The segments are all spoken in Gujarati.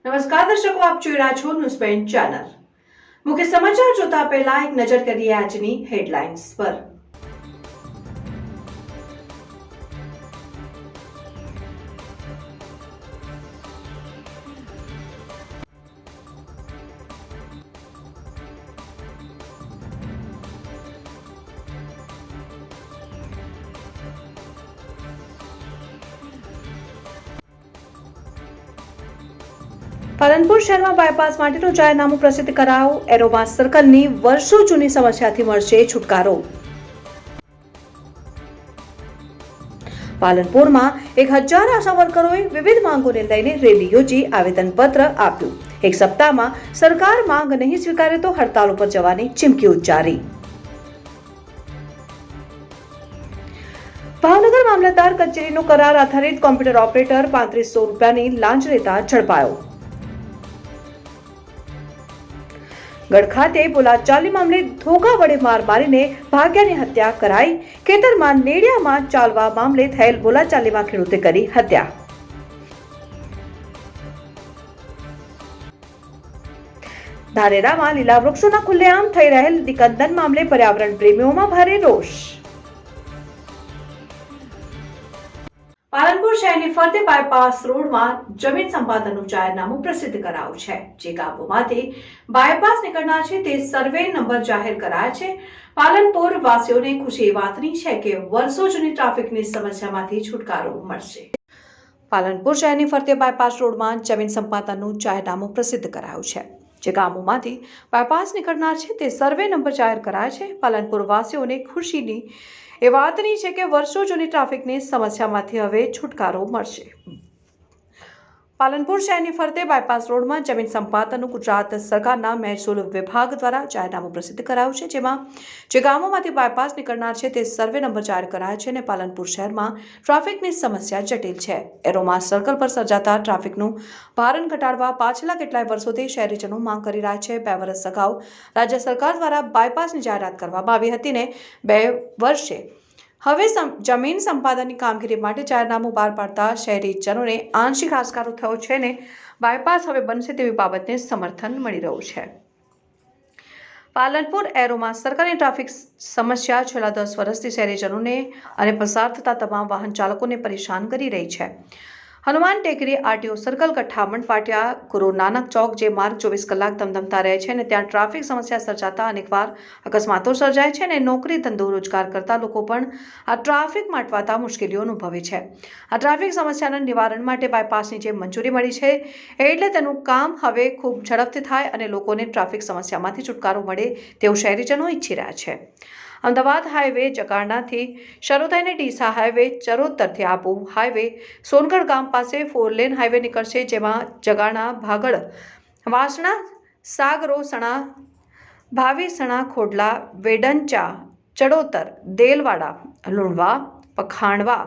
નમસ્કાર દર્શકો, આપ જોઈ રહ્યા છો ન્યૂઝપેન ચેનલ। મુખ્ય સમાચાર જોતા પહેલા એક નજર કરીએ આજની હેડલાઇન્સ પર। પાલનપુર શહેરમાં બાયપાસ માટેનું જાહેરનામું પ્રસિદ્ધ કરાયું। એરોમા સર્કલની વર્ષો જૂની સમસ્યાથી મળશે છુટકારો। પાલનપુરમાં 1000 આશા વર્કરોએ વિવિધ માંગોને લઈને રેલી યોજી આવેદનપત્ર આપ્યું। એક સપ્તાહમાં સરકાર માંગ નહીં સ્વીકારે તો હડતાલ ઉપર જવાની ચીમકી ઉચ્ચારી। ભાવનગર મામલતદાર કચેરીનો કરાર આધારિત કોમ્પ્યુટર ઓપરેટર 3500 રૂપિયાની લાંચ લેતા ઝડપાયો। ગઢ ખાતે બોલાચાલી મામલે ધોકા વડે માર મારીને ભાગ્યાની હત્યા કરાઈ। ખેતરમાં નેડિયામાં ચાલવા મામલે થયેલ બોલાચાલીમાં ખેડૂતે કરી હત્યા। ધાનેરામાં લીલા વૃક્ષોના ખુલ્લેઆમ થઈ રહેલ નિકંદન મામલે પર્યાવરણ પ્રેમીઓમાં ભારે રોષ। પાલનપુર શહેરની ફરતે બાયપાસ રોડમાં જમીન સંપાદનનું જાહેરનામું પ્રસિદ્ધ કરાયું છે। જે ગામોમાંથી બાયપાસ નીકળનાર છે તે સર્વે નંબર જાહેર કરાયા છે। પાલનપુર વાસીઓને ખુશી એ વાતની છે કે વર્ષો જૂની ટ્રાફિકની સમસ્યામાંથી છુટકારો મળશે। પાલનપુર શહેરની ફરતે બાયપાસ રોડમાં જમીન સંપાદનનું જાહેરનામું પ્રસિદ્ધ કરાયું છે। જે ગામોમાંથી બાયપાસ નીકળનાર છે તે સર્વે નંબર જાહેર કરાયા છે। પાલનપુર વાસીઓને ખુશીની એ વાતની છે કે વર્ષો જૂની ટ્રાફિકની સમસ્યામાંથી હવે છુટકારો મળશે। પાલનપુર શહેરની ફરતે બાયપાસ રોડમાં જમીન સંપાદનનું ગુજરાત સરકારના મહેસૂલ વિભાગ દ્વારા જાહેરનામું પ્રસિદ્ધ કરાયું છે। જેમાં જે ગામોમાંથી બાયપાસ નીકળનાર છે તે સર્વે નંબર જાહેર કરાયા છે અને પાલનપુર શહેરમાં ટ્રાફિકની સમસ્યા જટિલ છે। એરોમા સર્કલ પર સર્જાતા ટ્રાફિકનું ભારણ ઘટાડવા પાછલા કેટલાય વર્ષોથી શહેરીજનો માંગ કરી રહ્યા છે। 2 વર્ષ અગાઉ રાજ્ય સરકાર દ્વારા બાયપાસની જાહેરાત કરવામાં આવી હતી ને 2 વર્ષે હવે જમીન સંપાદનની કામગીરી માટે જાહેરનામું બહાર પાડતા શહેરીજનોને આંશિક આશકારો થયો છે ને બાયપાસ હવે બનશે તેવી બાબતને સમર્થન મળી રહ્યું છે। પાલનપુર એરોમાં સરકારની ટ્રાફિક સમસ્યા છેલ્લા 10 વર્ષથી શહેરીજનોને અને પસાર થતા તમામ વાહન ચાલકોને પરેશાન કરી રહી છે। હનુમાન ટેકરી, આરટીઓ સર્કલ, કઠામણ પાટિયા, ગુરુ નાનક ચોક જે માર્ગ 24 કલાક ધમધમતા રહે છે અને ત્યાં ટ્રાફિક સમસ્યા સર્જાતા અનેકવાર અકસ્માતો સર્જાય છે અને નોકરી ધંધો રોજગાર કરતા લોકો પણ આ ટ્રાફિકમાં અટવાતા મુશ્કેલીઓ અનુભવે છે। આ ટ્રાફિક સમસ્યાના નિવારણ માટે બાયપાસની જે મંજૂરી મળી છે એટલે તેનું કામ હવે ખૂબ ઝડપથી થાય અને લોકોને ટ્રાફિક સમસ્યામાંથી છુટકારો મળે તેવું શહેરીજનો ઈચ્છી રહ્યા છે। અમદાવાદ હાઈવે જગારણાથી શરૂ થઈને ડીસા હાઈવે, ચરોતરથી આબુ હાઈવે, સોનગઢ ગામ પાસે 4 લેન હાઈવે નીકળશે। જેમાં જગારણા, ભાગળ, વાસણા, સાગરોસણા, ભાવીસણા, ખોડલા, વેડંચા, ચડોતર, દેલવાડા, લુણવા, પખાણવા,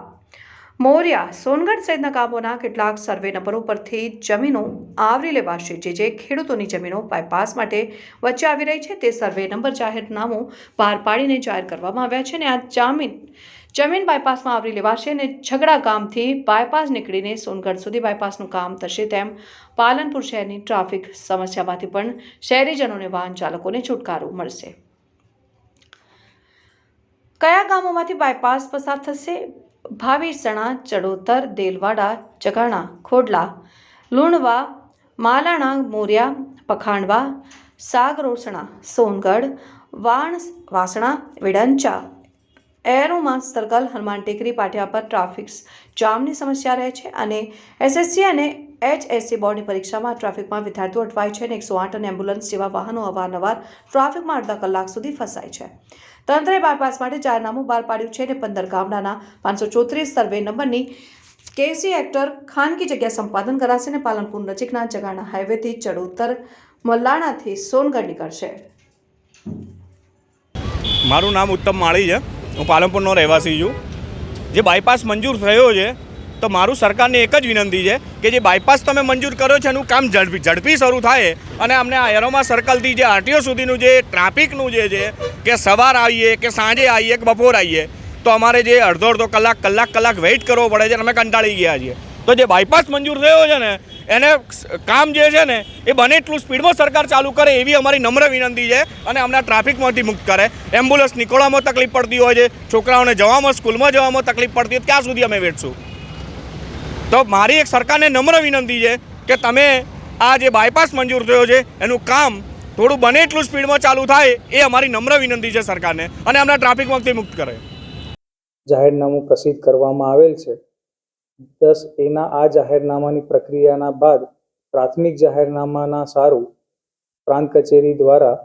મોરિયા, સોનગઢ સહિતના ગામોના કેટલાક સર્વે નંબરો પરથી જમીનો આવરી લેવાશે। જે ખેડૂતોની જમીનો બાયપાસ માટે વચ્ચે આવી રહી છે તે સર્વે નંબર જાહેરનામું બહાર પાડીને જાહેર કરવામાં આવ્યા છે અને આ જમીન બાયપાસમાં આવરી લેવાશે અને ઝઘડા ગામથી બાયપાસ નીકળીને સોનગઢ સુધી બાયપાસનું કામ થશે। તેમ પાલનપુર શહેરની ટ્રાફિક સમસ્યામાંથી પણ શહેરીજનોને, વાહન ચાલકોને છુટકારો મળશે। કયા ગામોમાંથી બાયપાસ પસાર થશે? ભાવીસણા, ચડોતર, દેલવાડા, જગાણા, ખોડલા, લુણવા, માલાણા, મોરિયા, પખાણવા, સાગરોસણા, સોનગઢ, વાસણા, વેડંચા, એરોમા સર્કલ, હનુમાન ટેકરી પાટિયા પર ટ્રાફિક જામની સમસ્યા રહે છે અને એસએસસી અને HSC બોર્ડની પરીક્ષામાં ટ્રાફિકમાં વિદ્યાર્થીઓ અટવાય છે અને 108 અને એમ્બ્યુલન્સ જેવા વાહનો અવારનવાર ટ્રાફિકમાં અડધા કલાક સુધી ફસાય છે। તંત્રએ બાયપાસ માટે જાહેરનામું બહાર પાડ્યું છે અને 15 ગામડાના 534 સર્વે નંબરની કેસી હેક્ટર ખાનગી જગ્યા સંપાદન કરાશે અને પાલનપુર નજીકના જગાણા હાઈવેથી ચડોતર, મલ્લાણાથી સોનગઢ નીકળશે। મારું નામ ઉત્તમ માળી છે। હું પાલનપુરનો રહેવાસી છું। જે બાયપાસ મંજૂર થયો છે તો મારું સરકારને એક જ વિનંતી છે કે જે બાયપાસ તમે મંજૂર કર્યો છે એનું કામ ઝડપી શરૂ થાય અને અમને આ એરોમા સર્કલથી જે આરટીઓ સુધીનું જે ટ્રાફિકનું જે છે કે સવાર આવીએ કે સાંજે આવીએ કે બપોર આવીએ તો અમારે જે અડધો કલાક વેઇટ કરવો પડે છે અને અમે કંટાળી ગયા છીએ। તો જે બાયપાસ મંજૂર થયો છે ને એને કામ જે છે ને એ બને એટલું સ્પીડમાં સરકાર ચાલુ કરે એવી અમારી નમ્ર વિનંતી છે અને અમને ટ્રાફિકમાંથી મુક્ત કરે. એમ્બ્યુલન્સ નીકળવામાં તકલીફ પડતી હોય છે, છોકરાઓને જવામાં, સ્કૂલમાં જવામાં તકલીફ પડતી હોય, ક્યાં સુધી અમે વેઠશું? તો મારી એક સરકારને નમ્ર વિનંતી છે કે તમે આ જે બાયપાસ મંજૂર થયો છે એનું કામ થોડું બને એટલું સ્પીડમાં ચાલુ થાય એ અમારી નમ્ર વિનંતી છે સરકારને અને અમને ટ્રાફિકમાંથી મુક્ત કરે. જાહેરનામું પ્રસિદ્ધ કરવામાં આવેલ છે. એના આ જાહેરનામાની પ્રક્રિયાના બાદ પ્રાથમિક જાહેરનામાના સારું પ્રાંત કચેરી દ્વારા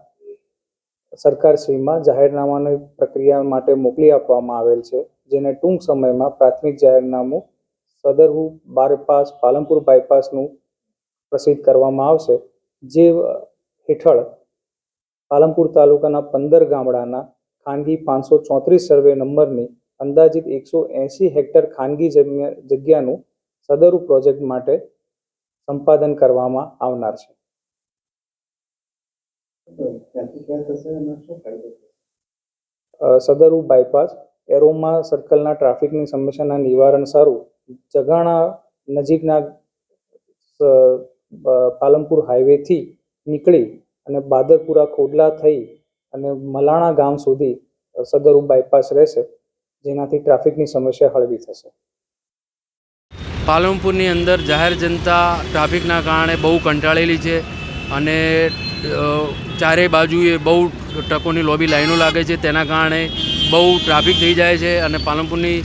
સરકારશ્રીમાં જાહેરનામાની પ્રક્રિયા માટે મોકલી આપવામાં આવેલ છે, જેને ટૂંક સમયમાં પ્રાથમિક જાહેરનામું સદરહુ બાયપાસ પાલનપુર બાયપાસનું પ્રસિદ્ધ કરવામાં આવશે, જે હેઠળ પાલનપુર તાલુકાના 15 ગામડાના ખાનગી 534 સર્વે નંબરની અંદાજિત 180 હેક્ટર ખાનગી જગ્યાનું સદરુ પ્રોજેક્ટ માટે સંપાદન કરવામાં આવનાર છે. સદરુ બાયપાસ એરોમા સર્કલના ટ્રાફિકની સમસ્યાના નિવારણ સારું જગાણા નજીકના પાલનપુર હાઈવેથી નીકળી અને બાદરપુરા ખોડલા થઈ અને મલાણા ગામ સુધી સદરુ બાયપાસ રહેશે, જેનાથી ટ્રાફિકની સમસ્યા હળવી થશે. પાલનપુરની અંદર જાહેર જનતા ટ્રાફિકના કારણે બહુ કંટાળેલી છે અને ચારે બાજુએ બહુ ટ્રકોની લોબી લાઈનો લાગે છે. તેના કારણે બહુ ટ્રાફિક થઈ જાય છે અને પાલનપુરની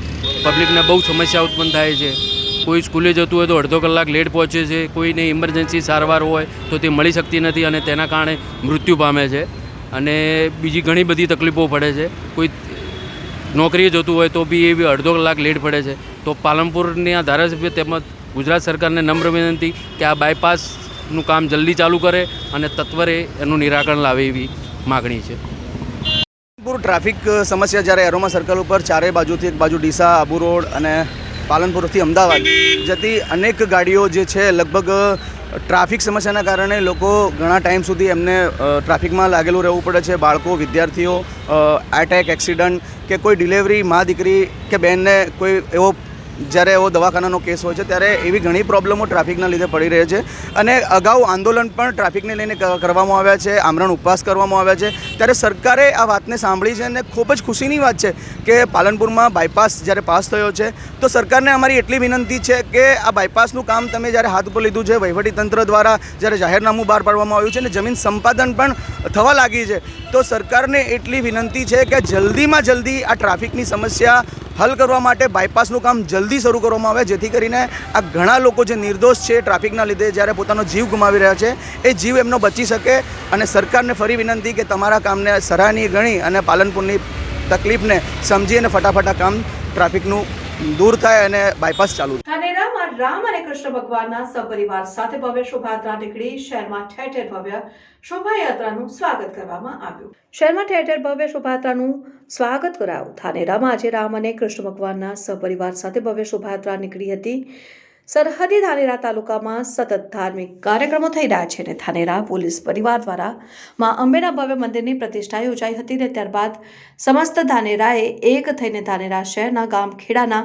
પબ્લિકને બહુ સમસ્યા ઉત્પન્ન થાય છે. કોઈ સ્કૂલે જતું હોય તો અડધો કલાક લેટ પહોંચે છે, કોઈને ઇમરજન્સી સારવાર હોય તો તે મળી શકતી નથી અને તેના કારણે મૃત્યુ પામે છે અને બીજી ઘણી બધી તકલીફો પડે છે. કોઈ નોકરીએ જતું હોય તો બી એ અડધો કલાક લેટ પડે છે. તો પાલનપુરના ધારાસભ્ય તેમજ ગુજરાત સરકારને નમ્ર વિનંતી કે આ બાયપાસનું કામ જલ્દી ચાલુ કરે અને તત્વરે એનું નિરાકરણ લાવે એવી માગણી છે. ટ્રાફિક સમસ્યા જ્યારે એરોમા સર્કલ ઉપર ચારે બાજુથી, એક બાજુ ડીસા, આબુ રોડ અને પાલનપુરથી અમદાવાદ જતી અનેક ગાડીઓ જે છે, લગભગ ટ્રાફિક સમસ્યાના કારણે લોકો ઘણા ટાઈમ સુધી એમને ટ્રાફિકમાં લાગેલું રહેવું પડે છે. બાળકો, વિદ્યાર્થીઓ, એટેક, એક્સિડન્ટ કે કોઈ ડિલિવરી મા દીકરી કે બહેનને કોઈ એવો જ્યારે એવો દવાખાનાનો કેસ હોય છે ત્યારે એવી ઘણી પ્રોબ્લેમો ટ્રાફિકના લીધે પડી રહે છે અને અગાઉ આંદોલન પણ ટ્રાફિકને લઈને કરવામાં આવ્યા છે, આમરણ ઉપવાસ કરવામાં આવ્યા છે. ત્યારે સરકારે આ વાતને સાંભળી છે અને ખૂબ જ ખુશીની વાત છે કે પાલનપુરમાં બાયપાસ જ્યારે પાસ થયો છે તો સરકારને અમારી એટલી વિનંતી છે કે આ બાયપાસનું કામ તમે જ્યારે હાથ ઉપર લીધું છે, વહીવટીતંત્ર દ્વારા જ્યારે જાહેરનામું બહાર પાડવામાં આવ્યું છે અને જમીન સંપાદન પણ થવા લાગી છે, તો સરકારને એટલી વિનંતી છે કે જલ્દીમાં જલ્દી આ ટ્રાફિકની સમસ્યા હલ કરવા માટે બાયપાસનું કામ જલ્દી શરૂ કરવામાં આવે, જેથી કરીને આ ઘણા લોકો જે નિર્દોષ છે ટ્રાફિકના લીધે જ્યારે પોતાનો જીવ ગુમાવી રહ્યા છે એ જીવ એમનો બચી શકે. અને સરકારને ફરી વિનંતી કે તમારા કામને સરાહનીય ગણી અને પાલનપુરની તકલીફને સમજી અને ફટાફટ આ કામ ટ્રાફિકનું દૂર થાય અને બાયપાસ ચાલુ થાય. ધાનેરામાં રામ અને કૃષ્ણ ભગવાનના સપરિવાર સાથે ભવ્ય શોભાયાત્રા નીકળી શહેરમાં ઠેર ઠેર ભવ્ય શોભાયાત્રાનું સ્વાગત કરવામાં આવ્યું. શહેરમાં ઠેર ઠેર ભવ્ય શોભાયાત્રાનું સ્વાગત કરાયું. ધાનેરામાં આજે રામ અને કૃષ્ણ ભગવાનના સપરિવાર સાથે ભવ્ય શોભાયાત્રા નીકળી હતી. સરહદી ધાનેરા તાલુકામાં સતત ધાર્મિક કાર્યક્રમો થઈ રહ્યા છે અને ધાનેરા પોલીસ પરિવાર દ્વારા માં અંબેના ભવ્ય મંદિરની પ્રતિષ્ઠા યોજાઈ હતી અને ત્યારબાદ સમસ્ત ધાનેરાએ એક થઈને ધાનેરા શહેરના ગામ ખેડાના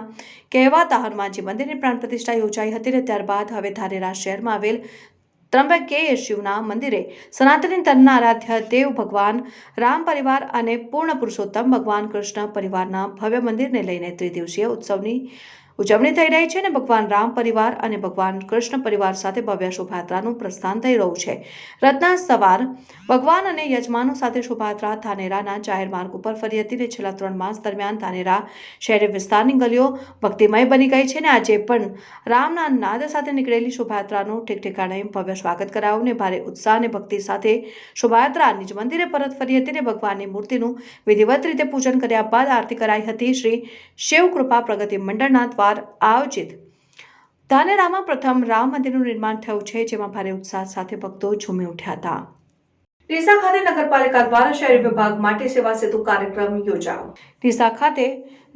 કહેવાતા હનુમાનજી મંદિરની પ્રાણ પ્રતિષ્ઠા યોજાઈ હતી અને ત્યારબાદ હવે ધાનેરા શહેરમાં આવેલ ત્રંબકેય શિવના મંદિરે સનાતની ધર્મના આરાધ્ય દેવ ભગવાન રામ પરિવાર અને પૂર્ણ પુરુષોત્તમ ભગવાન કૃષ્ણ પરિવારના ભવ્ય મંદિરને લઈને ત્રિદિવસીય ઉત્સવની ઉજવણી થઈ રહી છે અને ભગવાન રામ પરિવાર અને ભગવાન કૃષ્ણ પરિવાર સાથે ભવ્ય શોભાયાત્રાનું પ્રસ્થાન થઈ રહ્યું છે. રત્ના સવાર ભગવાન અને યજમાનો સાથે શોભાયાત્રા ધાનેરાના જાહેર માર્ગ ઉપર ફરી હતી અને છેલ્લા 3 માસ દરમિયાન ધાનેરા શહેરી વિસ્તારની ગલીઓ ભક્તિમય બની ગઈ છે અને આજે પણ રામના નાદ સાથે નીકળેલી શોભાયાત્રાનું ઠેકઠેકાણે ભવ્ય સ્વાગત કરાયું અને ભારે ઉત્સાહ અને ભક્તિ સાથે શોભાયાત્રા નિજ મંદિરે પરત ફરી હતી અને ભગવાનની મૂર્તિનું વિધિવત રીતે પૂજન કર્યા બાદ આરતી કરાઈ હતી. શ્રી શિવકૃપા પ્રગતિ મંડળના દ્વારા આયોજિત ધાનેરામાં પ્રથમ રામ મંદિરનું નિર્માણ થયું છે, જેમાં ભારે ઉત્સાહ સાથે ભક્તો ઝૂમી ઉઠ્યા હતા. ડીસા ખાતે નગરપાલિકા દ્વારા શહેરી વિભાગ માટે સેવા સેતુ કાર્યક્રમ યોજાયો. ડીસા ખાતે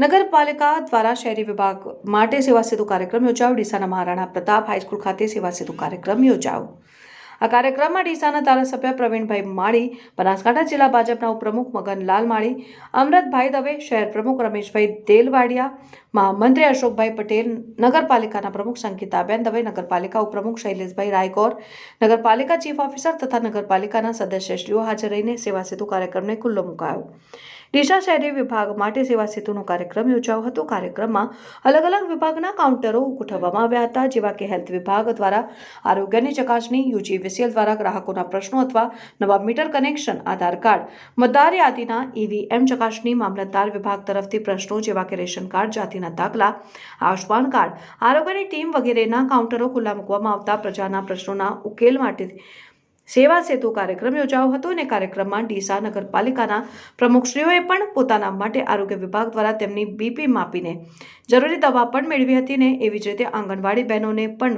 નગરપાલિકા દ્વારા શહેરી વિભાગ માટે સેવા સેતુ કાર્યક્રમ યોજાયો. ડીસાના મહારાણા પ્રતાપ હાઈસ્કૂલ ખાતે સેવા સેતુ કાર્યક્રમ યોજાયો. આ કાર્યક્રમમાં ડીસાના ધારાસભ્ય પ્રવીણભાઈ માળી, બનાસકાંઠા જિલ્લા ભાજપના ઉપપ્રમુખ મગનલાલ માળી, અમૃતભાઈ દવે, શહેર પ્રમુખ રમેશભાઈ દેલવાડિયા, મહામંત્રી અશોકભાઈ પટેલ, નગરપાલિકાના પ્રમુખ સંગીતાબેન દવે, નગરપાલિકા ઉપપ્રમુખ શૈલેષભાઈ રાયકોર, નગરપાલિકા ચીફ ઓફિસર તથા નગરપાલિકાના સદસ્યશ્રીઓ હાજર રહીને સેવા સેતુ કાર્યક્રમને ખુલ્લો મુકાયો. ડીસા શહેરી વિભાગ માટે સેવા સેતુનો કાર્યક્રમ યોજાયો હતો. કાર્યક્રમમાં અલગ અલગ વિભાગના કાઉન્ટરો ગોઠવવામાં આવ્યા હતા, જેવા કે હેલ્થ વિભાગ દ્વારા આરોગ્યની ચકાસણી, યુજીવીસીએલ દ્વારા ગ્રાહકોના પ્રશ્નો અથવા નવા મીટર કનેક્શન, આધાર કાર્ડ, મતદાર યાદીના EVM ચકાસણી, મામલતદાર વિભાગ તરફથી પ્રશ્નો જેવા કે રેશન કાર્ડ, જાતિના દાખલા, આયુષ્માન કાર્ડ, આરોગ્યની ટીમ વગેરેના કાઉન્ટરો ખુલ્લા મૂકવામાં આવતા પ્રજાના પ્રશ્નોના ઉકેલ માટે સેવા સેતુ કાર્યક્રમ યોજાયો હતો અને કાર્યક્રમમાં ડીસા નગરપાલિકાના પ્રમુખશ્રીઓએ પણ પોતાના માટે આરોગ્ય વિભાગ દ્વારા તેમની BP માપીને જરૂરી દવા પણ મેળવી હતી ને એવી જ રીતે આંગણવાડી બહેનોને પણ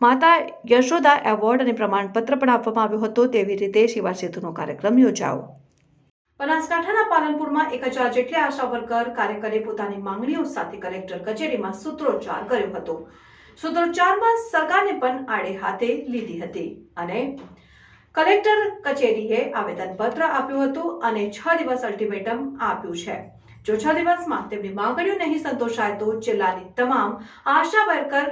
માતા યશોદા એવોર્ડ અને પ્રમાણપત્ર પણ આપવામાં આવ્યું હતું. તેવી રીતે સેવા સેતુનો કાર્યક્રમ યોજાયો. બનાસકાંઠાના પાલનપુરમાં 1000 જેટલી આશા વર્કર કાર્યકરે પોતાની માંગણીઓ સાથે કલેક્ટર કચેરીમાં સૂત્રોચ્ચાર કર્યો હતો. સૂત્રોચ્ચારમાં સરકારને પણ આડે હાથે લીધી હતી અને કલેક્ટર કચેરીએ આવેદનપત્ર આપ્યું હતું અને 6 દિવસ અલ્ટિમેટમ આપ્યું છે. જો 6 દિવસમાં તેમની માંગણીઓ નહીં સંતોષાય તો જિલ્લાની તમામ આશા વર્કર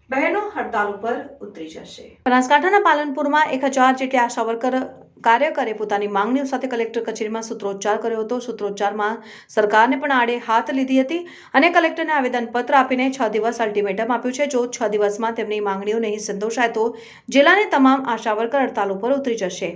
બહેનો હડતાલ ઉપર ઉતરી જશે. બનાસકાંઠાના પાલનપુરમાં 1000 જેટલી આશા વર્કર કાર્યકરે પોતાની માંગણીઓ સાથે કલેક્ટર કચેરીમાં સૂત્રોચ્ચાર કર્યો હતો. સૂત્રોચ્ચારમાં સરકારને પણ આડે હાથ લીધી હતી અને કલેક્ટરને આવેદનપત્ર આપીને 6 દિવસ અલ્ટિમેટમ આપ્યું છે. જો 6 દિવસમાં તેમની માંગણીઓ નહીં સંતોષાય તો જિલ્લાની તમામ આશા વર્કર હડતાલ ઉપર ઉતરી જશે.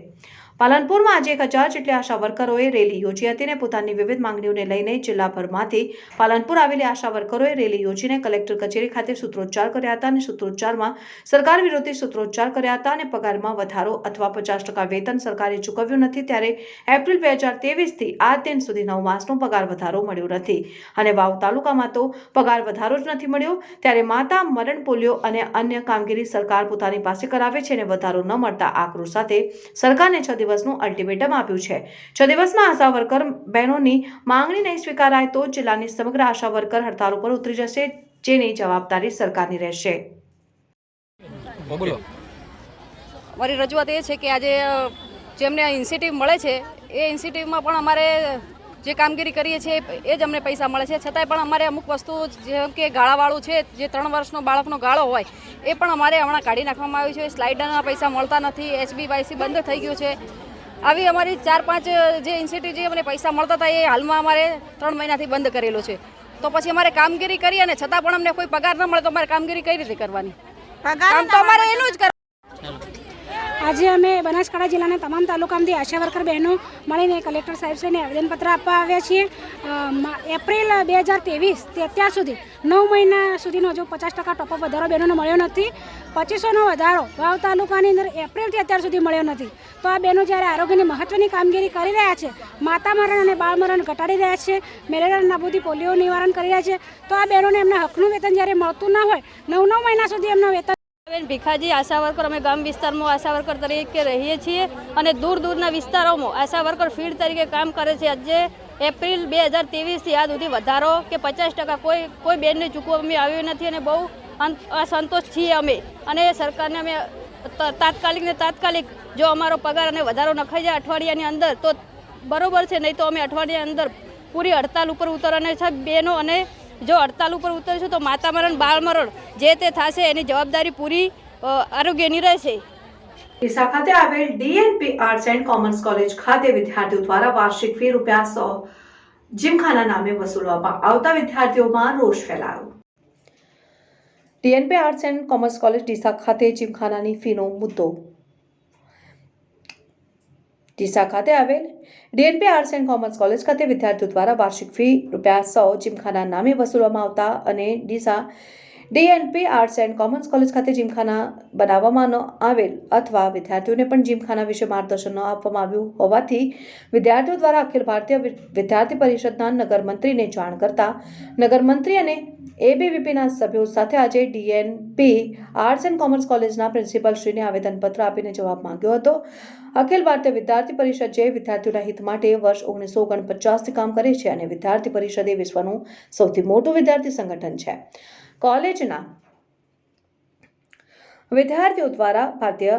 પાલનપુરમાં આજે 1000 જેટલી આશા વર્કરોએ રેલી યોજી હતી અને પોતાની વિવિધ માંગણીઓને લઈને જિલ્લાભરમાંથી પાલનપુર આવેલી આશા વર્કરોએ રેલી યોજીને કલેક્ટર કચેરી ખાતે સૂત્રોચ્ચાર કર્યા હતા અને સૂત્રોચ્ચારમાં સરકાર વિરોધી સૂત્રોચ્ચાર કર્યા હતા અને પગારમાં વધારો અથવા 50% વેતન સરકારે ચૂકવ્યું નથી, ત્યારે એપ્રિલ 2023 થી આ દિન સુધી 9 માસનો પગાર વધારો મળ્યો નથી અને વાવ તાલુકામાં તો પગાર વધારો જ નથી મળ્યો, ત્યારે માતા મરણ પોલિયો અને અન્ય કામગીરી સરકાર પોતાની પાસે કરાવે છે અને વધારો ન મળતા આક્રોશ સાથે સરકારને 6 દિવસનું અલ્ટિમેટમ આપ્યું છે. 6 દિવસમાં આશા વર્કર બહેનોની માંગણી નહીં સ્વીકારાય તો જિલ્લાની સમગ્ર આશા વર્કર હડતાલ ઉપર ઉતરી જશે, જેની જવાબદારી સરકારની રહેશે. અમારી રજૂઆત એ છે કે આજે જેમને ઇન્સેન્ટિવ મળે છે એ ઇન્સેન્ટિવમાં પણ અમારે જે કામગીરી કરીએ છીએ એ જ અમને પૈસા મળે છે, છતાંય પણ અમારે અમુક વસ્તુ જેમ કે ગાળાવાળું છે, જે 3 વર્ષનો બાળકનો ગાળો હોય એ પણ અમારે હમણાં કાઢી નાખવામાં આવ્યું છે. સ્લાઇડરના પૈસા મળતા નથી, HBYC બંધ થઈ ગયું છે. આવી અમારી 4-5 જે ઇન્સેન્ટિવ જે અમને પૈસા મળતા હતા એ હાલમાં અમારે 3 મહિનાથી બંધ કરેલું છે. તો પછી અમારે કામગીરી કરીએ ને છતાં પણ અમને કોઈ પગાર ન મળે તો અમારે કામગીરી કઈ રીતે કરવાની? કામ તો અમારે એનું જ કરવાનું. આજે અમે બનાસકાંઠા જિલ્લાના તમામ તાલુકામાંથી આશા વર્કર બહેનો મળીને કલેક્ટર સાહેબશ્રીને આવેદનપત્ર આપવા આવ્યા છીએ. એપ્રિલ 2023 અત્યાર સુધી 9 મહિના સુધીનો હજુ 50% ટોપઅપ વધારો બહેનોને મળ્યો નથી. 2500નો વધારો વાવ તાલુકાની અંદર એપ્રિલથી અત્યાર સુધી મળ્યો નથી. તો આ બહેનો જ્યારે આરોગ્યની મહત્ત્વની કામગીરી કરી રહ્યા છે, માતા મરણ અને બાળ મરણ ઘટાડી રહ્યા છે, મેલેરિયા નાબૂદી, પોલિયો નિવારણ કરી રહ્યા છે, તો આ બહેનોને એમના હકનું વેતન જ્યારે મળતું ન હોય, 9 મહિના સુધી એમનું વેતન. ભીખાજી આશા વર્કર, અમે ગામ વિસ્તારમાં આશા વર્કર તરીકે રહીએ છીએ અને દૂર દૂરના વિસ્તારોમાં આશા વર્કર ફીલ્ડ તરીકે કામ કરે છે. આજે એપ્રિલ 2023થી આજ સુધી વધારો કે 50% કોઈ બેનને ચૂકવવામાં આવ્યું નથી અને બહુ અસંતોષ છીએ અમે. અને સરકારને અમે તાત્કાલિક જો અમારો પગાર અને વધારો નખાઈ જાય અઠવાડિયાની અંદર તો બરોબર છે, નહીં તો અમે અઠવાડિયાની અંદર પૂરી હડતાલ ઉપર ઉતરવાના છે બહેનો. અને જો હડતાલ ઉપર ઉતરશું તો માતા મરણ, બાળ મરણ જે તે થશે એની જવાબદારી પૂરી આરોગ્યની રહેશે. ડીસા ખાતે આવેલ DNP arts and commerce college ખાતે વિદ્યાર્થીઓ દ્વારા વાર્ષિક ફી ₹100 જીમખાના નામે વસૂલવામાં આવતા વિદ્યાર્થીઓમાં રોષ ફેલાયો. DNP arts and commerce college Deesa ખાતે જીમખાનાની ફીનો મુદ્દો. ડીસા ખાતે આવેલ DNP arts and commerce college ખાતે વિદ્યાર્થીઓ દ્વારા વાર્ષિક ફી ₹100 જીમખાના નામે વસૂલવામાં આવતા અને Deesa DNP arts and commerce college ખાતે જીમખાના બનાવવામાં ન આવેલ અથવા વિદ્યાર્થીઓને પણ જીમખાના વિશે માર્ગદર્શન ન આપવામાં આવ્યું હોવાથી વિદ્યાર્થીઓ દ્વારા અખિલ ભારતીય વિદ્યાર્થી પરિષદના નગરમંત્રીને જાણ કરતા નગરમંત્રી અને ABVPના સભ્યો સાથે આજે DNP આર્ટ્સ એન્ડ કોમર્સ કોલેજના પ્રિન્સિપલ શ્રીને આવેદનપત્ર આપીને જવાબ માંગ્યો હતો. અખિલ ભારતીય વિદ્યાર્થી પરિષદ જે વિદ્યાર્થીઓના હિત માટે વર્ષ 1949થી કામ કરે છે અને વિદ્યાર્થી પરિષદ એ વિશ્વનું સૌથી મોટું વિદ્યાર્થી સંગઠન છે. કોલેજના વિદ્યાર્થીઓ દ્વારા ભારતીય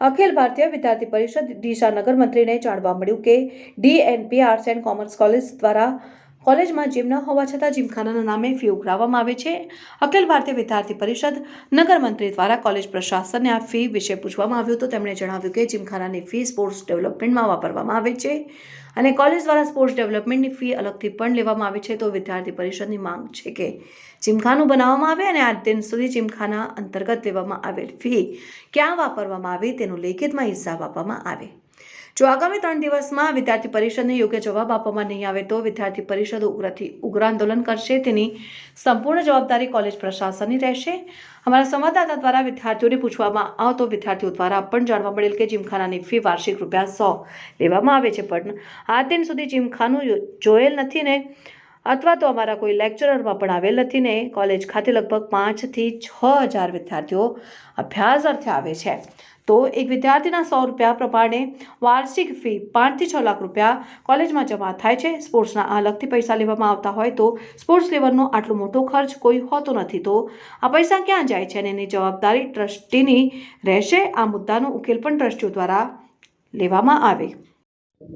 અખિલ ભારતીય વિદ્યાર્થી પરિષદ ડીસા નગર મંત્રીને જાણવા મળ્યું કે DNP arts and commerce college દ્વારા કોલેજમાં જીમ ન હોવા છતાં જીમખાનાના નામે ફી ઉઘરાવવામાં આવે છે. અખિલ ભારતીય વિદ્યાર્થી પરિષદ નગર મંત્રી દ્વારા કોલેજ પ્રશાસનને આ ફી વિશે પૂછવામાં આવ્યું તો તેમણે જણાવ્યું કે જીમખાનાની ફી સ્પોર્ટ્સ ડેવલપમેન્ટમાં વાપરવામાં આવે છે અને કોલેજ દ્વારા સ્પોર્ટ્સ ડેવલપમેન્ટની ફી અલગથી પણ લેવામાં આવે છે. તો વિદ્યાર્થી પરિષદની માંગ છે કે જીમખાનું બનાવવામાં આવે અને આજ દિન સુધી જીમખાના અંતર્ગત લેવામાં આવેલ ફી ક્યાં વાપરવામાં આવે તેનો લેખિતમાં હિસાબ આપવામાં આવે. જો આગામી 3 દિવસમાં વિદ્યાર્થી પરિષદને યોગ્ય જવાબ આપવામાં નહીં આવે તો વિદ્યાર્થી પરિષદ ઉગ્ર આંદોલન કરશે. તેની સંપૂર્ણ જવાબદારી કોલેજ પ્રશાસનની રહેશે. અમારા સંવાદદાતા દ્વારા વિદ્યાર્થીઓને પૂછવામાં આવતો વિદ્યાર્થીઓ દ્વારા પણ જાણવા મળેલ કે જીમખાનાની ફી વાર્ષિક ₹100 લેવામાં આવે છે, પણ આજ દિન સુધી જીમખાનું જોયેલ નથી ને અથવા તો અમારા કોઈ લેક્ચરમાં પણ આવેલ નથી ને કોલેજ ખાતે લગભગ 5 થી 6 હજાર વિદ્યાર્થીઓ અભ્યાસ અર્થે આવે છે. તો એક વિદ્યાર્થીના ₹100 પ્રમાણે વાર્ષિક ફી 5 થી 6 લાખ રૂપિયા કોલેજમાં જમા થાય છે. સ્પોર્ટ્સના અલગથી પૈસા લેવામાં આવતા હોય તો સ્પોર્ટ્સ લેવલનો આટલો મોટો ખર્ચ કોઈ હોતો નથી. તો આ પૈસા ક્યાં જાય છે અને એની જવાબદારી ટ્રસ્ટીની રહેશે. આ મુદ્દાનો ઉકેલ પણ ટ્રસ્ટીઓ દ્વારા લેવામાં આવે.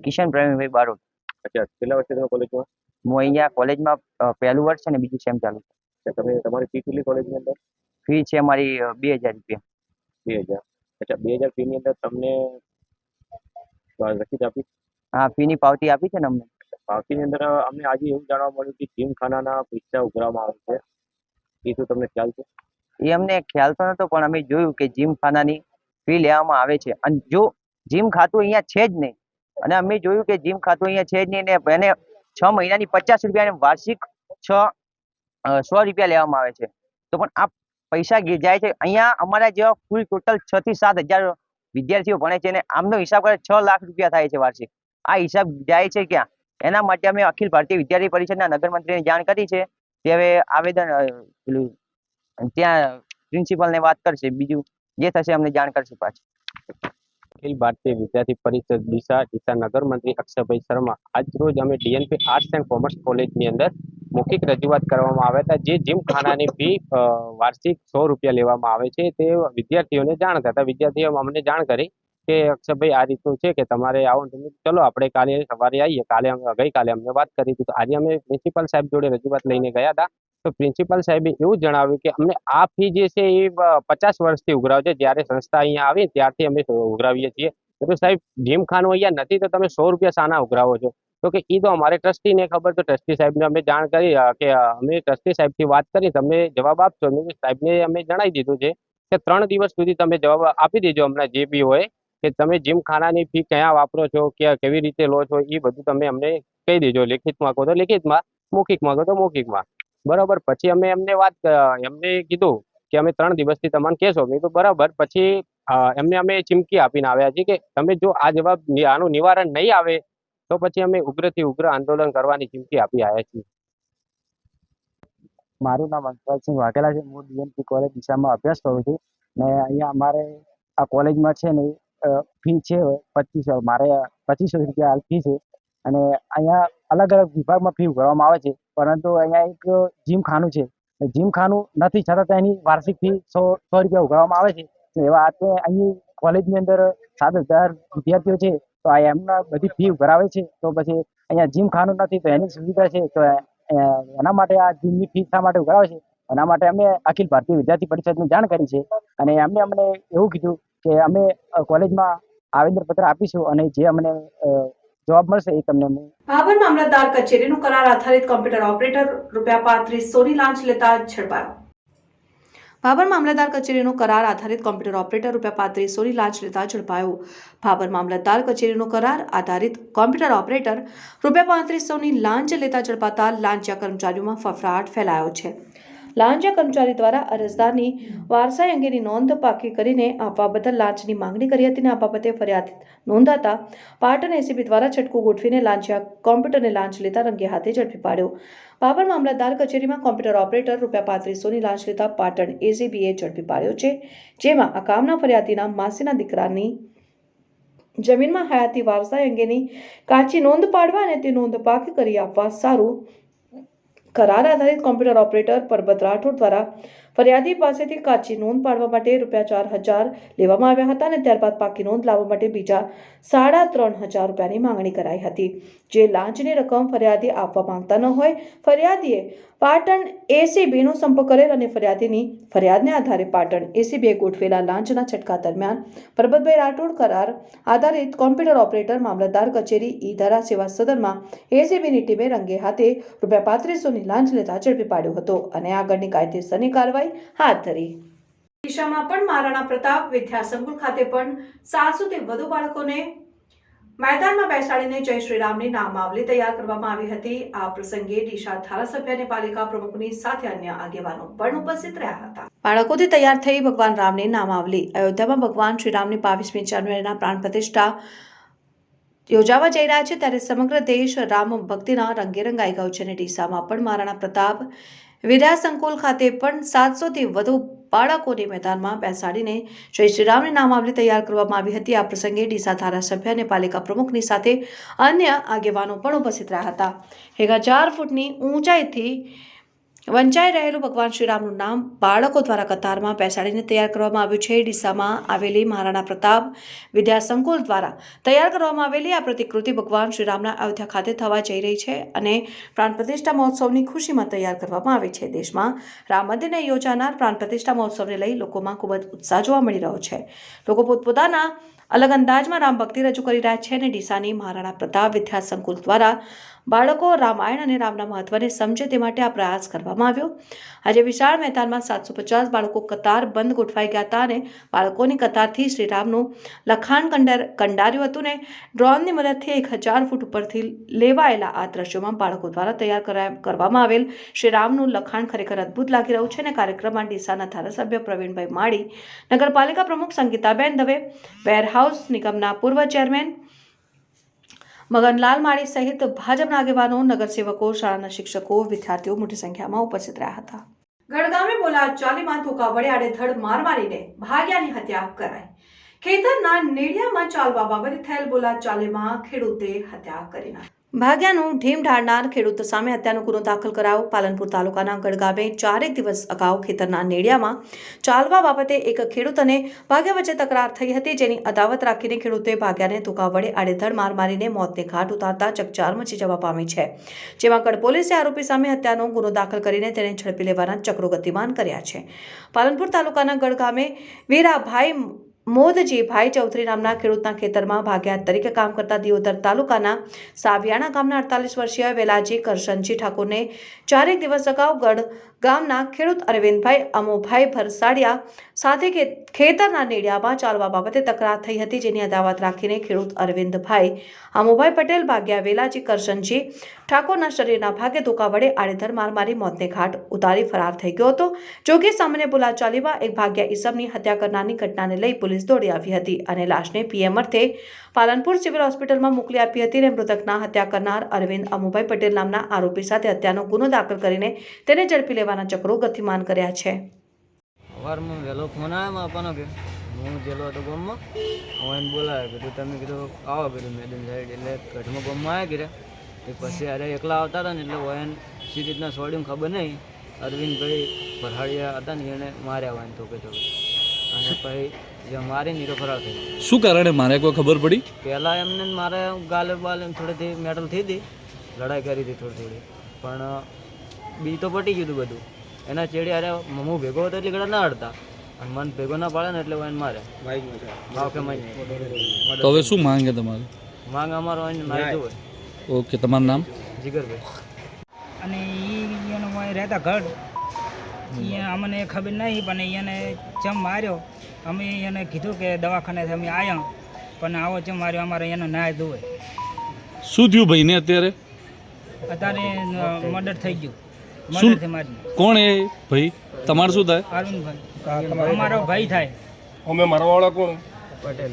કિશન પ્રવીણભાઈ બારોટ. અચ્છા, કેટલા વર્ષથી તમે કોલેજમાં? હું અહીંયા કોલેજમાં પહેલું વર્ષ છે ને બીજું સેમ ચાલુ છે. તમે તમારી ફી કેટલી કોલેજની અંદર? ફી છે અમારી ₹2000. 2000. અચ્છા, 2000 ફીની અંદર તમને રસીદ આપી? હા, ફીની પાવતી આપી છે ને અમને. પાવતીની અંદર અમને આજે એવું જાણવા મળ્યું કે જીમખાનાના પૈસા ઉઘરાવવામાં આવે છે. એ શું તમને ખ્યાલ છે? એ અમને ખ્યાલ તો નહોતો, પણ અમે જોયું કે જીમખાનાની ફી લેવામાં આવે છે અને જો જીમ ખાતું અહીંયા છે જ નહીં અને અમે જોયું કે જીમ ખાતું અહીંયા છે જ નહીં ને એને 6 મહિનાની ₹50 અને વાર્ષિક ₹100 લેવામાં આવે છે, તો પણ આ પૈસા જાય છે અહીંયા અમારા જેવા કુલ ટોટલ 6 થી 7 હજાર વિદ્યાર્થીઓ ભણે છે અને આમનો હિસાબ કરે 6 લાખ રૂપિયા થાય છે વાર્ષિક. આ હિસાબ જાય છે ક્યાં? એના માટે અમે અખિલ ભારતીય વિદ્યાર્થી પરિષદના નગર મંત્રીને જાણ કરી છે. તે હવે આવેદન પેલું ત્યાં પ્રિન્સિપલને વાત કરશે, બીજું જે થશે અમને જાણ કરશે પાછું. અખિલ ભારતીય વિદ્યાર્થી પરિષદ ડીસા નગર મંત્રી અક્ષયભાઈ શર્મા આજ રોજ અમે DNP આર્ટ્સ એન્ડ કોમર્સ કોલેજની અંદર મૌખિક રજૂઆત કરવામાં આવ્યા હતા. જે જીમખાનાની ફી વાર્ષિક ₹100 લેવામાં આવે છે તે વિદ્યાર્થીઓને જાણ કરતા વિદ્યાર્થીઓ અમને જાણ કરી કે અક્ષયભાઈ આ રીતનું છે કે તમારે આવો. ચલો આપણે કાલે સવારે આવીએ. ગઈકાલે અમને વાત કરી હતી, તો આજે અમે પ્રિન્સિપાલ સાહેબ જોડે રજૂઆત લઈને ગયા હતા. તો પ્રિન્સિપાલ સાહેબે એવું જણાવ્યું કે અમને આ ફી જે છે એ 50 વર્ષથી ઉઘરાવે છે. જ્યારે સંસ્થા અહીંયા આવી ત્યારથી અમે ઉઘરાવીએ છીએ. તો સાહેબ જીમખાનું અહીંયા નથી તો તમે ₹100 શાના ઉઘરાવો છો? તો કે એ તો અમારે ટ્રસ્ટીને ખબર. તો ટ્રસ્ટી સાહેબને અમે જાણ કરી કે અમે ટ્રસ્ટી સાહેબથી વાત કરી, તમે જવાબ આપશો. સાહેબને અમે જણાવી દીધું છે કે 3 દિવસ સુધી તમે જવાબ આપી દેજો હમણાં જે બી હોય કે તમે જીમખાનાની ફી ક્યાં વાપરો છો, કે કેવી રીતે લો છો, એ બધું તમે અમને કહી દેજો. લેખિતમાં કહો તો લેખિતમાં, મૌખિકમાં કહો તો મૌખિકમાં. બરાબર. પછી અમે એમને કીધું કે અમે 3 દિવસથી તમને કહેશો. મેં તો બરાબર. પછી એમને અમે ચીમકી આપીને આવ્યા છીએ કે તમે જો આ જવાબ આનું નિવારણ નહીં આવે તો પછી અમે ઉગ્રથી ઉગ્ર આંદોલન કરવાની ચીમકી આપી આવ્યા છીએ. મારું નામ અંકરાજસિંહ વાઘેલા છે. હું DNP કોલેજ ડીસામાં અભ્યાસ કરું છું ને અહીંયા અમારે આ કોલેજમાં છે ને ફી છે 2500. મારે ₹2500 હાલ ફી છે અને અહીંયા અલગ અલગ વિભાગમાં ફી ઉઘરાવવામાં આવે છે, પરંતુ અહીંયા એક જીમખાનું છે. જીમખાનું નથી છતાં તેની વાર્ષિક ફી ₹100 ઉઘરાવવામાં આવે છે. એવા અહીં કોલેજની અંદર 7000 વિદ્યાર્થીઓ છે તો આ એમના બધી ફી ઉઘરાવે છે. તો પછી અહીંયા જીમખાનું નથી તો એની સુવિધા છે, તો એના માટે આ જીમની ફી શા માટે ઉઘરાવે છે? એના માટે અમે અખિલ ભારતીય વિદ્યાર્થી પરિષદને જાણ કરી છે અને એમને અમને એવું કીધું કે અમે કોલેજમાં આવેદનપત્ર આપીશું અને જે અમને જવાબ મળશે એ તમને હું. ભાભર મામલતદાર કચેરીનો કરાર આધારિત કોમ્પ્યુટર ઓપરેટર ₹3500ની લાંચ લેતા ઝડપાયો. ભાભર મામલતદાર કચેરીનો કરાર આધારિત કોમ્પ્યુટર ઓપરેટર ₹3500ની લાંચ લેતા ઝડપાયો. ભાભર મામલતદાર કચેરીનો કરાર આધારિત કોમ્પ્યુટર ઓપરેટર ₹3500ની લાંચ લેતા ઝડપાતા લાંચિયા કર્મચારીઓમાં ફફડાટ ફેલાયો છે. લાંચિયા કર્મચારી દ્વારા અરજદારની વારસાઈ અંગેની નોંધ પાકી કરીને આપવા બદલ લાંચની માંગણી કરી હતી અને આ બાબતે ફરિયાદ નોંધાતા પાટણ એસીબી દ્વારા છટકું ગોઠવીને લાંચિયા કોમ્પ્યુટરને લાંચ લેતા રંગે હાથે ઝડપી પાડ્યો. ભાભર મામલતદાર કચેરીમાં કોમ્પ્યુટર ઓપરેટર ₹3500ની લાંચ લેતા પાટણ એસીબીએ ઝડપી પાડ્યો છે. જેમાં આ કામના ફરિયાદીના માસીના દીકરાની જમીનમાં હયાતી વારસાઈ અંગેની કાચી નોંધ પાડવા અને તે નોંધ પાકી કરી આપવા સારું કરાર આધારિત કોમ્પ્યુટર ઓપરેટર પરબત રાઠોડ દ્વારા ફરિયાદી પાસેથી કાચી નોંધ પાડવા માટે ₹4,000 લેવામાં આવ્યા હતા અને ત્યારબાદ પાકી નોંધ લાવવા માટે બીજા ₹3,500 રૂપિયાની માંગણી કરાઈ હતી. જે લાંચની રકમ ફરિયાદી આપવા માંગતા ન હોય ફરિયાદીએ પાટણ એસીબીનો સંપર્ક કરેલ અને ફરિયાદીની ફરિયાદને આધારે પાટણ એસીબીએ ગોઠવેલા લાંચના છટકા દરમિયાન પરબતભાઈ રાઠોડ કરાર આધારિત કોમ્પ્યુટર ઓપરેટર મામલતદાર કચેરી ઈ ધારા સેવા સદનમાં એસીબીની ટીમે રંગે હાથે ₹3500ની લાંચ લેતા ઝડપી પાડ્યો હતો અને આગળની કાયદેસરની કાર્યવાહી હાથ ધરી. ડીસામાં પણ મહારાણા પ્રતાપ વિદ્યા સંકુલ ખાતે પણ 700થી વધુ બાળકોને मैदान में બેસાડીને જય શ્રી રામની નામાવલી તૈયાર કરવામાં આવી હતી. આ પ્રસંગે ડીસા ધારાસભ્ય અને પાલિકા પ્રમુખની સાથે અન્ય આગેવાનો પણ ઉપસ્થિત રહ્યા હતા. બાળકોથી તૈયાર થઈ ભગવાન રામની નામાવલી. અયોધ્યામાં ભગવાન શ્રી રામની 22મી જાન્યુઆરીના પ્રાણ પ્રતિષ્ઠા યોજાવા જઈ રહ્યા છે ત્યારે સમગ્ર દેશ રામ ભક્તિના રંગે રંગાઈ ગયો છે અને ડીસામાં પણ મહારાણા પ્રતાપ વિદ્યા સંકુલ ખાતે પણ 700થી વધુ બાળકોને મેદાનમાં બેસાડીને જય શ્રી રામની નામાવલી તૈયાર કરવામાં આવી હતી. આ પ્રસંગે ડીસા ધારાસભ્ય અને પાલિકા પ્રમુખની સાથે અન્ય આગેવાનો પણ ઉપસ્થિત રહ્યા હતા. 1000 ફૂટની ઊંચાઈથી વંચાઈ રહેલું ભગવાન શ્રીરામનું નામ બાળકો દ્વારા કતારમાં બેસાડીને તૈયાર કરવામાં આવ્યું છે. ડીસામાં આવેલી મહારાણા પ્રતાપ વિદ્યા સંકુલ દ્વારા તૈયાર કરવામાં આવેલી આ પ્રતિકૃતિ ભગવાન શ્રીરામના અયોધ્યા ખાતે થવા જઈ રહી છે અને પ્રાણ પ્રતિષ્ઠા મહોત્સવની ખુશીમાં તૈયાર કરવામાં આવી છે. દેશમાં રામ મંદિરને યોજાનાર પ્રાણ પ્રતિષ્ઠા મહોત્સવને લઈ લોકોમાં ખૂબ જ ઉત્સાહ જોવા મળી રહ્યો છે. લોકો પોતપોતાના અલગ અંદાજમાં રામ ભક્તિ રજૂ કરી રહ્યા છે અને ડીસાની મહારાણા પ્રતાપ વિદ્યા સંકુલ દ્વારા બાળકો રામાયણ અને રામના મહત્વને સમજે તે માટે આ પ્રયાસ કરવામાં આવ્યો. આજે વિશાળ મેદાનમાં 750 બાળકો કતાર બંધ ગોઠવાઈ ગયા હતા અને બાળકોની કતારથી શ્રીરામનું લખાણ કંડાર્યું હતું ને ડ્રોનની મદદથી 1000 ફૂટ ઉપરથી લેવાયેલા આ દ્રશ્યોમાં બાળકો દ્વારા તૈયાર કરવામાં આવેલ શ્રીરામનું લખાણ ખરેખર અદ્ભુત લાગી રહ્યું છે અને કાર્યક્રમમાં ડીસાના ધારાસભ્ય પ્રવીણભાઈ માળી, નગરપાલિકા પ્રમુખ સંગીતાબેન દવે, વેરહાઉસ નિગમના પૂર્વ ચેરમેન મગનલાલ માળી સહિત ભાજપના આગેવાનો, નગરસેવકો, શાળાના શિક્ષકો, વિદ્યાર્થીઓ મોટી સંખ્યામાં ઉપસ્થિત રહ્યા હતા. ગડગામે બોલાચાલીમાં ધોકા વડે આડેધડ માર મારીને ભાગ્યાની હત્યા કરાઈ. ખેતરના નેડિયામાં ચાલવા બાબતે થયેલ બોલાચાલીમાં ખેડૂતે હત્યા કરી નાખી. ભાગ્યાનું ઢીમ ઢાળનાર ખેડૂત સામે હત્યાનો ગુનો દાખલ કરાયો. પાલનપુર તાલુકાના ગડગામે 4 દિવસ અગાઉ ખેતરના નેડિયામાં ચાલવા બાબતે એક ખેડૂત અને ભાગ્યા વચ્ચે તકરાર થઈ હતી, જેની અદાવત રાખીને ખેડૂતે ભાગ્યાને ધોકા વડે આડેધડ માર મારીને મોતને ઘાટ ઉતારતા ચકચાર મચી જવા પામી છે. જેમાં ગઢ પોલીસે આરોપી સામે હત્યાનો ગુનો દાખલ કરીને તેને ઝડપી લેવાના ચક્રો ગતિમાન કર્યા છે. પાલનપુર તાલુકાના ગડગામે વીરાભાઈ મોદજીભાઈ ચૌધરી નામના ખેડૂતના ખેતરમાં ભાગ્યા તરીકે કામ કરતા દિયોદર તાલુકાના સાવિયાણા ગામના 48 વર્ષીય વેલાજી કરશનજી ઠાકોરને 4 દિવસ અગાઉ ગઢ ગામના ખેડૂત અરવિંદભાઈ અમોભાઈ ભરસાડિયા સાથે ખેતરના નેડિયામાં ચાલવા બાબતે તકરાર થઈ હતી, જેની અદાવત રાખીને ખેડૂત અરવિંદભાઈ અમોભાઈ પટેલ ભાગ્યા વેલાજી કરશનજી ઠાકોરના શરીરના ભાગે ધોકા વડે આડેધડ માર મારી મોતને ઘાટ ઉતારી ફરાર થઈ ગયો હતો. જોકે સામાન્ય બોલાચાલીમાં એક ભાગ્યા ઈસમની હત્યા કરનારની ઘટનાને લઈ પોલીસ દોડી આવી હતી અને લાશને પીએમ અર્થે પાલનપુર સિવિલ હોસ્પિટલમાં મોકલી આપી હતી અને મૃતકના હત્યા કરનાર અરવિંદ અમુભાઈ પટેલ નામના આરોપી સાથે હત્યાનો ગુનો દાખલ કરીને તેને ઝડપી લેવાના ચક્રો ગતિમાન કર્યા છે. સવારમાં વહેલો ફોન આવ્યો આપવાનો કે હું જેલો હતો ગામમાં, હું એને બોલાવ્યો કીધું તમે કીધું આવો કીધું મેદાન સાઈડ, એટલે ઘરમાં ગામમાં આવ્યા કીધા પછી અરે એકલા આવતા હતા ને એટલે હું એને સી રીતના છોડ્યું ખબર નહીં. અરવિંદભાઈ ભરહાડિયા હતા ને એને માર્યા હોય તો કીધું અને પછી જે મારી નીરો ફરાર થઈ. શું કારણે મારે કોઈ ખબર પડી? પહેલાં એમને મારે ગાલે બાલે થોડીથી મેટલ થઈ હતી, લડાઈ કરી હતી થોડી પણ બી તો પટી ગયું બધું. એના ચેડી અરે હું ભેગો હતો એટલે ઘણા ના અડતા અને મન ભેગો ના પાડે ને એટલે એને મારે. તો હવે શું માંગે તમારી? માંગ અમારો એને મારી હોય. ઓકે, તમારું નામ? જીગરભાઈ. અને એનો રહેતા ઘર અમને ખબર નહીં પણ એને ચમ માર્યો. અમે એને કીધું કે દવાખાનેથી અમે આવ્યા પણ આવો ચમ માર્યો અમારે એનો ના ધોવે. શું થયું ભાઈને અત્યારે? અત્યારે મર્ડર થઈ ગયું. મર્ડરથી મારી. કોણ એ ભાઈ? તમારે શું થાય? અરવિંદભાઈ અમારો ભાઈ થાય. અમે મારવાવાળા કોણ?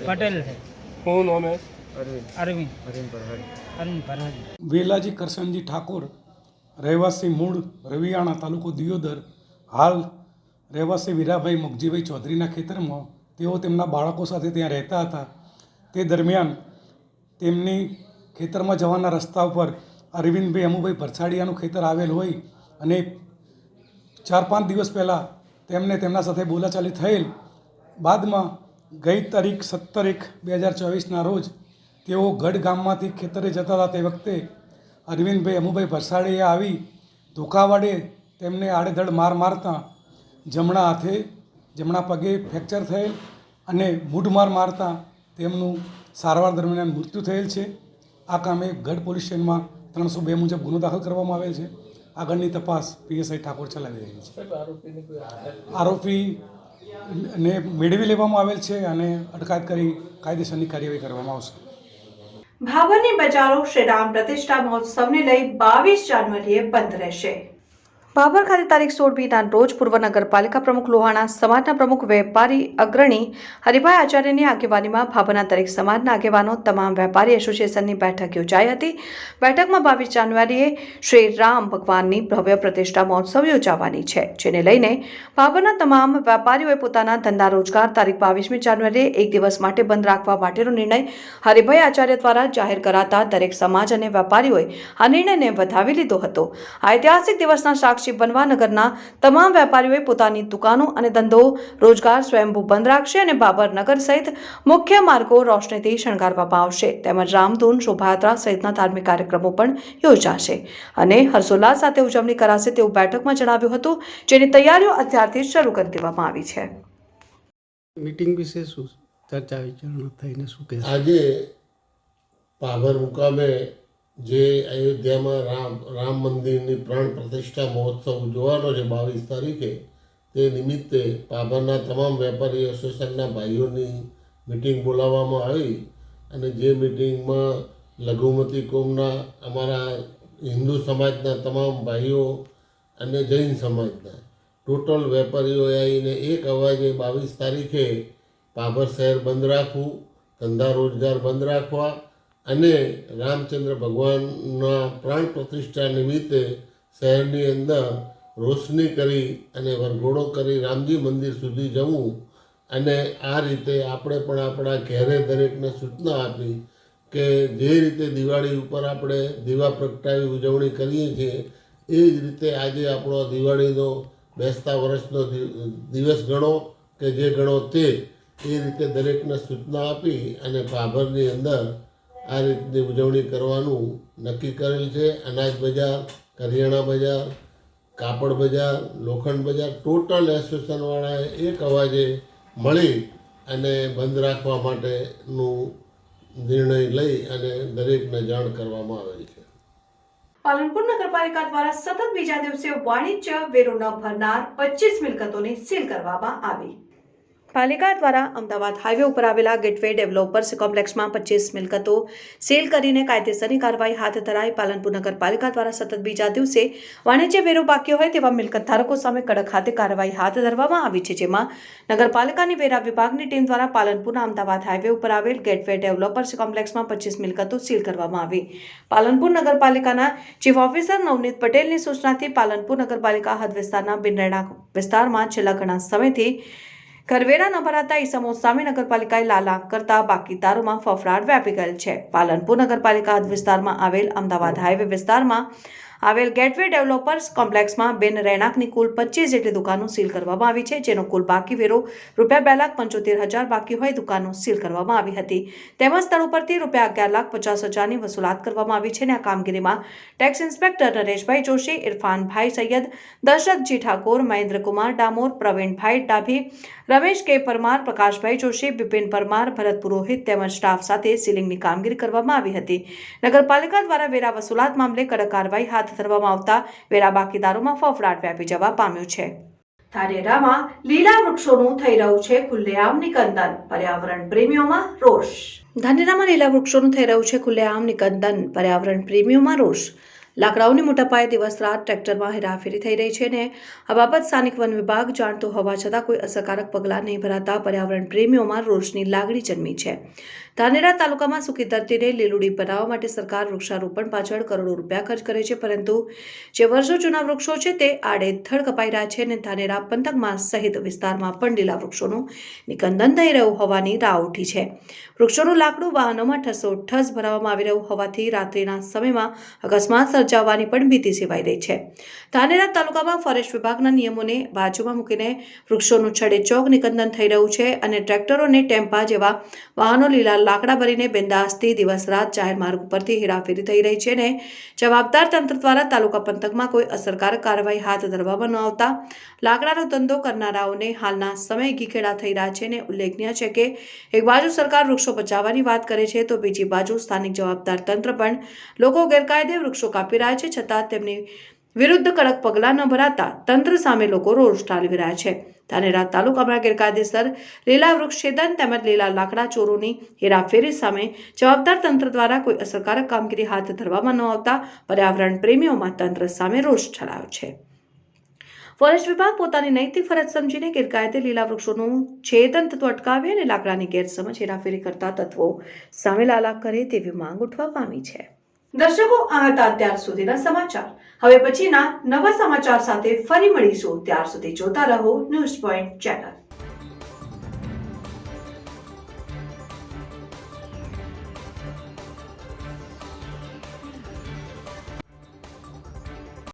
પટેલ છે. કોણ અમે? અરવિંદ વેલાજી કરશનજી ઠાકોર, રહેવાસી મૂળ રવિયાણા, તાલુકો દિયોદર, હાલ રહેવાસી વીરાભાઈ મુગજીભાઈ ચૌધરીના ખેતરમાં તેઓ તેમના બાળકો સાથે ત્યાં રહેતા હતા. તે દરમિયાન તેમની ખેતરમાં જવાના રસ્તા ઉપર અરવિંદભાઈ અમુભાઈ ભરસાડિયાનું ખેતર આવેલ હોય અને 4-5 દિવસ પહેલાં તેમને તેમના સાથે બોલાચાલી થયેલ બાદમાં ગઈ તારીખ 17/1/2024ના રોજ તેઓ ગઢ ગામમાંથી ખેતરે જતા હતા. તે વખતે અરવિંદભાઈ અમુભાઈ ભરસાડીએ આવી ધોકા વડે તેમને આડેધડ મારતા જમણા હાથે જમણા પગે ફ્રેક્ચર થયેલ અને મૂઢમાર મારતા તેમનું સારવાર દરમિયાન મૃત્યુ થયેલ છે. આ કામે ગઢ પોલીસ સ્ટેશનમાં 302 મુજબ ગુનો દાખલ કરવામાં આવેલ છે. આગળની તપાસ PSI ઠાકોર ચલાવી રહી છે. આરોપીને મેળવી લેવામાં આવેલ છે અને અટકાયત કરી કાયદેસરની કાર્યવાહી કરવામાં આવશે. ભાવરની બજારો શ્રીરામ પ્રતિષ્ઠા મહોત્સવને લઈ 22 જાન્યુઆરીએ બંધ રહેશે. ભાભર ખાતે તારીખ 16 રોજ પૂર્વ નગરપાલિકા પ્રમુખ લોહાણા સમાજના પ્રમુખ વેપારી અગ્રણી હરિભાઈ આચાર્યની આગેવાનીમાં ભાભરના દરેક સમાજના આગેવાનો તમામ વેપારી એસોસિએશનની બેઠક યોજાઈ હતી. બેઠકમાં 22 જાન્યુઆરીએ શ્રી રામ ભગવાનની ભવ્ય પ્રતિષ્ઠા મહોત્સવ યોજાવાની છે, જેને લઈને ભાભરના તમામ વેપારીઓએ પોતાના ધંધા રોજગાર તારીખ 22મી જાન્યુઆરીએ એક દિવસ માટે બંધ રાખવા માટેનો નિર્ણય હરિભાઈ આચાર્ય દ્વારા જાહેર કરાતા દરેક સમાજ અને વેપારીઓએ આ નિર્ણયને વધાવી લીધો હતો. આ ઐતિહાસિક દિવસના સાક્ષી બનવા નગરના તમામ વેપારીઓએ પોતાની દુકાનો અને ધંધો રોજગાર સ્વયંભૂ બંધ રાખશે અને ભાભર નગર સહિત મુખ્ય માર્ગો રોશનીથી શણગારવામાં આવશે. તેમજ રામધૂન શોભાયાત્રા સહિતના ધાર્મિક કાર્યક્રમો પણ યોજાશે અને હર્ષોલ્લાસ સાથે ઉજવણી કરાશે તેવું બેઠકમાં જણાવ્યું હતું, જેની તૈયારીઓ અત્યારથી શરૂ કરી દેવામાં આવી છે. મીટિંગ વિશે શું ચર્ચા વિચારણા થઈને શું કહેશો? આજે ભાભર મુકામે જે અયોધ્યામાં રામ મંદિરની પ્રાણ પ્રતિષ્ઠા મહોત્સવ ઉજવવાનો છે 22 તારીખે, તે નિમિત્તે ભાભરના તમામ વેપારી એસોસિએશનના ભાઈઓની મિટિંગ બોલાવવામાં આવી અને જે મિટિંગમાં લઘુમતી કોમના અમારા હિન્દુ સમાજના તમામ ભાઈઓ અને જૈન સમાજના ટોટલ વેપારીઓએ આવીને એક અવાજે 22 તારીખે ભાભર શહેર બંધ રાખવું, ધંધા રોજગાર બંધ રાખવા અને રામચંદ્ર ભગવાનના પ્રાણ પ્રતિષ્ઠા નિમિત્તે શહેરની અંદર રોશની કરી અને વરઘોડો કરી રામજી મંદિર સુધી જવું અને આ રીતે આપણે પણ આપણા ઘેરે દરેકને સૂચના આપી કે જે રીતે દિવાળી ઉપર આપણે દીવા પ્રગટાવી ઉજવણી કરીએ છીએ એ જ રીતે આજે આપણો દિવાળીનો બેસતા વર્ષનો દિવસ ગણો કે જે ગણો તે એ રીતે દરેકને સૂચના આપી અને ભાભરની અંદર આ રીતની ઉજવણી કરવાનું નક્કી કરેલ છે. અનાજ બજાર, કરિયાણા બજાર, કાપડ બજાર, લોખંડ બજાર ટોટલ એસોસિએશનવાળાએ એક અવાજે મળી અને બંધ રાખવા માટેનું નિર્ણય લઈ અને દરેકને જાણ કરવામાં આવેલ છે. પાલનપુર નગરપાલિકા દ્વારા સતત બીજા દિવસે વાણિજ્ય વેરો ન ભરનાર 25 મિલકતોને સીલ કરવામાં આવી. પાલિકા દ્વારા અમદાવાદ હાઈવે ઉપર આવેલા ગેટવે ડેવલપર્સ કોમ્પ્લેક્સમાં 25 મિલકતો સીલ કરીને કાયદેસરની કાર્યવાહી હાથ ધરાઈ. પાલનપુર નગરપાલિકા દ્વારા સતત બીજા દિવસે વાણિજ્ય વેરો બાકી હોય તેવા મિલકત ધારકો સામે કડક હાથે કાર્યવાહી હાથ ધરવામાં આવી છે, જેમાં નગરપાલિકાની વેરા વિભાગની ટીમ દ્વારા પાલનપુરના અમદાવાદ હાઈવે ઉપર આવેલ ગેટવે ડેવલપર્સ કોમ્પ્લેક્સમાં 25 મિલકતો સીલ કરવામાં આવી. પાલનપુર નગરપાલિકાના ચીફ ઓફિસર નવનીત પટેલની સૂચનાથી પાલનપુર નગરપાલિકા હદ વિસ્તારના બિનરેણાક વિસ્તારમાં છેલ્લા ઘણા સમયથી કરવેરા ન ભરાતા ઈસમો સામે નગરપાલિકાએ લાલા કરતા બાકીદારોમાં ફફડાટ વ્યાપી ગયેલ છે. પાલનપુર નગરપાલિકા હદ વિસ્તારમાં આવેલ અમદાવાદ હાઈવે વિસ્તારમાં આવેલ ગેટવે ડેવલપર્સ કોમ્પ્લેક્સમાં બિન રહેણાંકની કુલ 25 જેટલી દુકાનો સીલ કરવામાં આવી છે, જેનો કુલ બાકી વેરો ₹2,75,000 બાકી હોય દુકાનો સીલ કરવામાં આવી હતી. તેમજ સ્થળ ઉપરથી ₹11,50,000ની વસૂલાત કરવામાં આવી છે અને આ કામગીરીમાં ટેક્સ ઇન્સ્પેક્ટર નરેશભાઈ જોશી, ઇરફાનભાઈ સૈયદ, દશરથજી ઠાકોર, મહેન્દ્રકુમાર ડામોર, પ્રવીણભાઈ ડાભી, રમેશ કે પરમાર, પ્રકાશભાઈ જોશી, બિપિન પરમાર, ભરત પુરોહિત તેમજ સ્ટાફ સાથે સીલિંગની કામગીરી કરવામાં આવી હતી. નગરપાલિકા દ્વારા વેરા વસૂલાત મામલે કડક કાર્યવાહી હાથ ધરવામાં આવતા વેરા બાકીદારોમાં ફફડાટ વ્યાપી જવા પામ્યું છે. ધાનેરામાં લીલા વૃક્ષોનું થઈ રહ્યું છે ખુલ્લેઆમ નિકંદન, પર્યાવરણ પ્રેમીઓમાં રોષ. ધાનેરામાં લીલા વૃક્ષોનું થઈ રહ્યું છે ખુલ્લેઆમ નિકંદન, પર્યાવરણ પ્રેમીઓમાં રોષ. લાકડાઓની મોટા પાયે દિવસ રાત ટ્રેક્ટરમાં હેરાફેરી થઈ રહી છે અને આ બાબત સ્થાનિક વન વિભાગ જાણતો હોવા છતાં કોઈ અસરકારક પગલાં નહીં ભરાતા પર્યાવરણ પ્રેમીઓમાં રોષની લાગણી જન્મી છે. ધાનેરા તાલુકામાં સૂકી ધરતીને લીલુડી બનાવવા માટે સરકાર વૃક્ષારોપણ પાછળ કરોડો રૂપિયા ખર્ચ કરે છે, પરંતુ જે વર્ષો જૂના વૃક્ષો છે તે આડેધડ કપાઈ રહ્યા છે અને ધાનેરા પંથકમાં સહિત વિસ્તારમાં પણ લીલા વૃક્ષોનું નિકંદન થઈ રહ્યું હોવાની રાવ ઉઠી છે. વૃક્ષોનું લાકડું વાહનોમાં ઠસોઠસ ભરાવવામાં આવી રહ્યું હોવાથી રાત્રિના સમયમાં અકસ્માત સર્જાય બચાવવાની પણ ભીતિ સેવાઈ રહી છે. ધાનેરા તાલુકામાં ફોરેસ્ટ વિભાગના નિયમોને બાજુમાં મૂકીને વૃક્ષોનું છડેચોક નિકંદન થઈ રહ્યું છે અને ટ્રેક્ટરો અને ટેમ્પા જેવા વાહનો લીલા લાકડા ભરીને બિંદાસથી દિવસ રાત જાહેર માર્ગ ઉપરથી હેરાફેરી થઈ રહી છે ને જવાબદાર તંત્ર દ્વારા તાલુકા પંથકમાં કોઈ અસરકારક કાર્યવાહી હાથ ધરવામાં ન આવતા લાકડાનો ધંધો કરનારાઓને હાલના સમય ઘીખેડા થઈ રહ્યા છે ને ઉલ્લેખનીય છે કે એક બાજુ સરકાર વૃક્ષો બચાવવાની વાત કરે છે તો બીજી બાજુ સ્થાનિક જવાબદાર તંત્ર પણ લોકો ગેરકાયદે વૃક્ષો કાપી રહ્યા છે છતાં તેમની વિરુદ્ધ કડક પગલાં ન ભરાતા તંત્ર સામે લોકો રોષ ઠાલવી રહ્યા છે. ધાનેરા તાલુકામાં ગેરકાયદેસર લીલા વૃક્ષછેદન તેમજ લીલા લાકડા ચોરોની હેરાફેરી સામે જવાબદાર તંત્ર દ્વારા કોઈ અસરકારક કામગીરી હાથ ધરવામાં ન આવતા પર્યાવરણ પ્રેમીઓમાં તંત્ર સામે રોષ ઠરાયો છે. ફોરેસ્ટ વિભાગ પોતાની નૈતિક ફરજ સમજીને ગેરકાયદે લીલા વૃક્ષોનું છેદન થતું અટકાવે અને લાકડાની ગેરસમજ હેરાફેરી કરતા તત્વો સામે લાલા કરે તેવી માંગ ઉઠવા પામી છે. દર્શકો, આ હતા અત્યાર સુધીના સમાચાર. હવે પછીના નવા સમાચાર સાથે ફરી મળીશું. ત્યાર સુધી જોતા રહો ન્યૂઝ પોઈન્ટ ચેનલ.